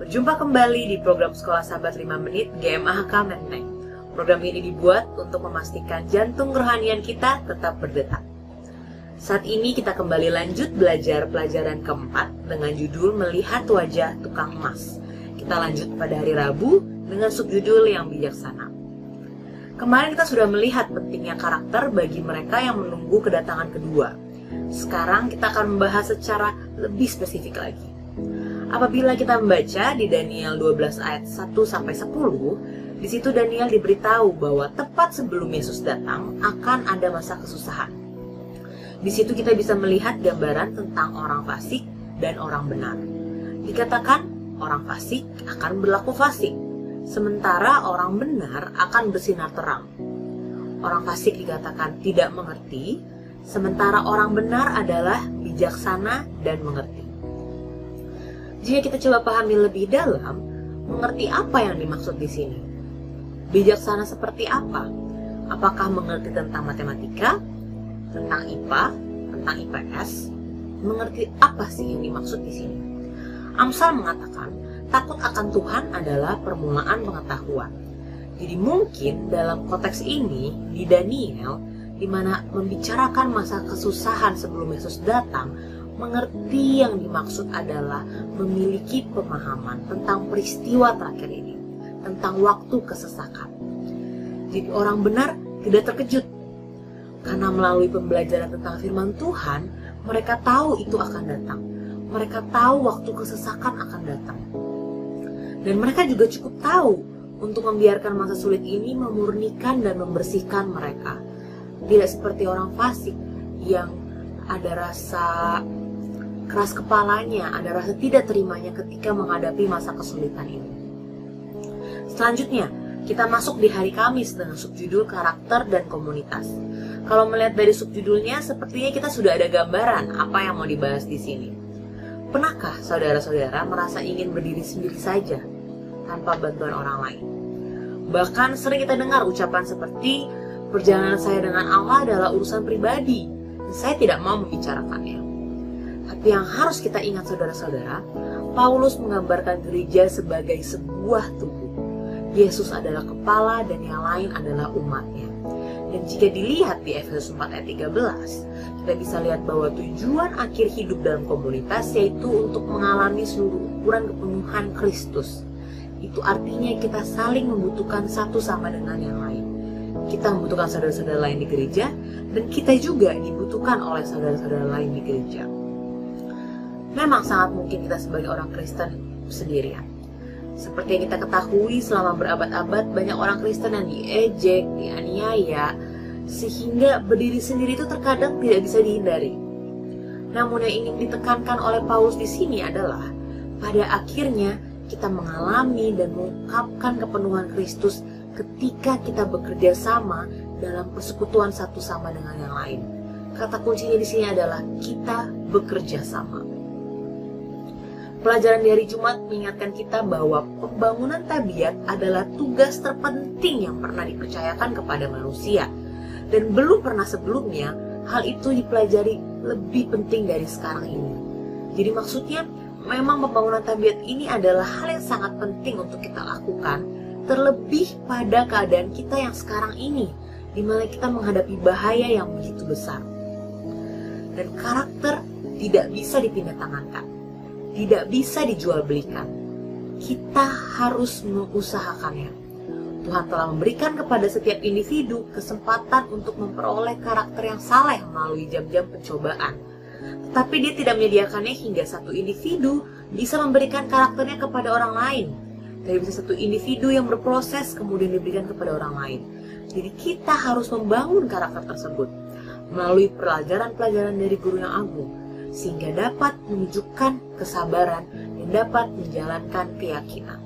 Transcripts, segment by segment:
Berjumpa kembali di program Sekolah Sahabat 5 Menit GMAHK Menteng. Program ini dibuat untuk memastikan jantung kerohanian kita tetap berdetak. Saat ini kita kembali lanjut belajar pelajaran keempat dengan judul Melihat Wajah Tukang Emas. Kita lanjut pada hari Rabu dengan subjudul yang bijaksana. Kemarin kita sudah melihat pentingnya karakter bagi mereka yang menunggu kedatangan kedua. Sekarang kita akan membahas secara lebih spesifik lagi. Apabila kita membaca di Daniel 12 ayat 1-10, di situ Daniel diberitahu bahwa tepat sebelum Yesus datang akan ada masa kesusahan. Di situ kita bisa melihat gambaran tentang orang fasik dan orang benar. Dikatakan orang fasik akan berlaku fasik, sementara orang benar akan bersinar terang. Orang fasik dikatakan tidak mengerti, sementara orang benar adalah bijaksana dan mengerti. Jika kita coba pahami lebih dalam, mengerti apa yang dimaksud di sini? Bijaksana seperti apa? Apakah mengerti tentang matematika, tentang IPA, tentang IPS? Mengerti apa sih yang dimaksud di sini? Amsal mengatakan, takut akan Tuhan adalah permulaan pengetahuan. Jadi mungkin dalam konteks ini di Daniel, di mana membicarakan masa kesusahan sebelum Yesus datang, mengerti yang dimaksud adalah memiliki pemahaman tentang peristiwa terakhir ini, tentang waktu kesesakan. Jadi orang benar tidak terkejut, karena melalui pembelajaran tentang firman Tuhan, mereka tahu itu akan datang. Mereka tahu waktu kesesakan akan datang. Dan mereka juga cukup tahu untuk membiarkan masa sulit ini memurnikan dan membersihkan mereka. Tidak seperti orang fasik yang ada rasa keras kepalanya, ada rasa tidak terimanya ketika menghadapi masa kesulitan ini. Selanjutnya, kita masuk di hari Kamis dengan subjudul karakter dan komunitas. Kalau melihat dari subjudulnya, sepertinya kita sudah ada gambaran apa yang mau dibahas di sini. Pernahkah saudara-saudara merasa ingin berdiri sendiri saja, tanpa bantuan orang lain? Bahkan sering kita dengar ucapan seperti, perjalanan saya dengan Allah adalah urusan pribadi, dan saya tidak mau membicarakannya. Tapi yang harus kita ingat saudara-saudara, Paulus menggambarkan gereja sebagai sebuah tubuh. Yesus adalah kepala dan yang lain adalah umatnya. Dan jika dilihat di Efesus 4 ayat 13, kita bisa lihat bahwa tujuan akhir hidup dalam komunitas yaitu untuk mengalami seluruh ukuran kepenuhan Kristus. Itu artinya kita saling membutuhkan satu sama dengan yang lain. Kita membutuhkan saudara-saudara lain di gereja, dan kita juga dibutuhkan oleh saudara-saudara lain di gereja. Memang sangat mungkin kita sebagai orang Kristen sendirian. Seperti yang kita ketahui, selama berabad-abad banyak orang Kristen yang diejek, dianiaya, sehingga berdiri sendiri itu terkadang tidak bisa dihindari. Namun yang ingin ditekankan oleh Paulus di sini adalah, pada akhirnya kita mengalami dan mengungkapkan kepenuhan Kristus ketika kita bekerja sama dalam persekutuan satu sama dengan yang lain. Kata kuncinya di sini adalah kita bekerja sama. Pelajaran di hari Jumat mengingatkan kita bahwa pembangunan tabiat adalah tugas terpenting yang pernah dipercayakan kepada manusia. Dan belum pernah sebelumnya hal itu dipelajari lebih penting dari sekarang ini. Jadi maksudnya memang pembangunan tabiat ini adalah hal yang sangat penting untuk kita lakukan, terlebih pada keadaan kita yang sekarang ini, di mana kita menghadapi bahaya yang begitu besar. Dan karakter tidak bisa dipindah tangankan, tidak bisa dijual belikan. Kita harus mengusahakannya. Tuhan telah memberikan kepada setiap individu kesempatan untuk memperoleh karakter yang saleh melalui jam-jam pencobaan. Tetapi dia tidak menyediakannya hingga satu individu bisa memberikan karakternya kepada orang lain. Tidak bisa satu individu yang berproses kemudian diberikan kepada orang lain. Jadi kita harus membangun karakter tersebut melalui pelajaran-pelajaran dari guru yang agung, sehingga dapat menunjukkan kesabaran dan dapat menjalankan keyakinan.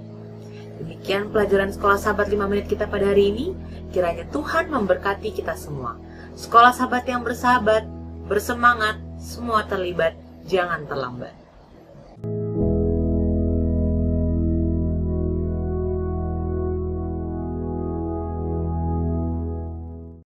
Demikian pelajaran Sekolah Sahabat 5 Menit kita pada hari ini. Kiranya Tuhan memberkati kita semua. Sekolah Sahabat yang bersahabat, bersemangat, semua terlibat, jangan terlambat.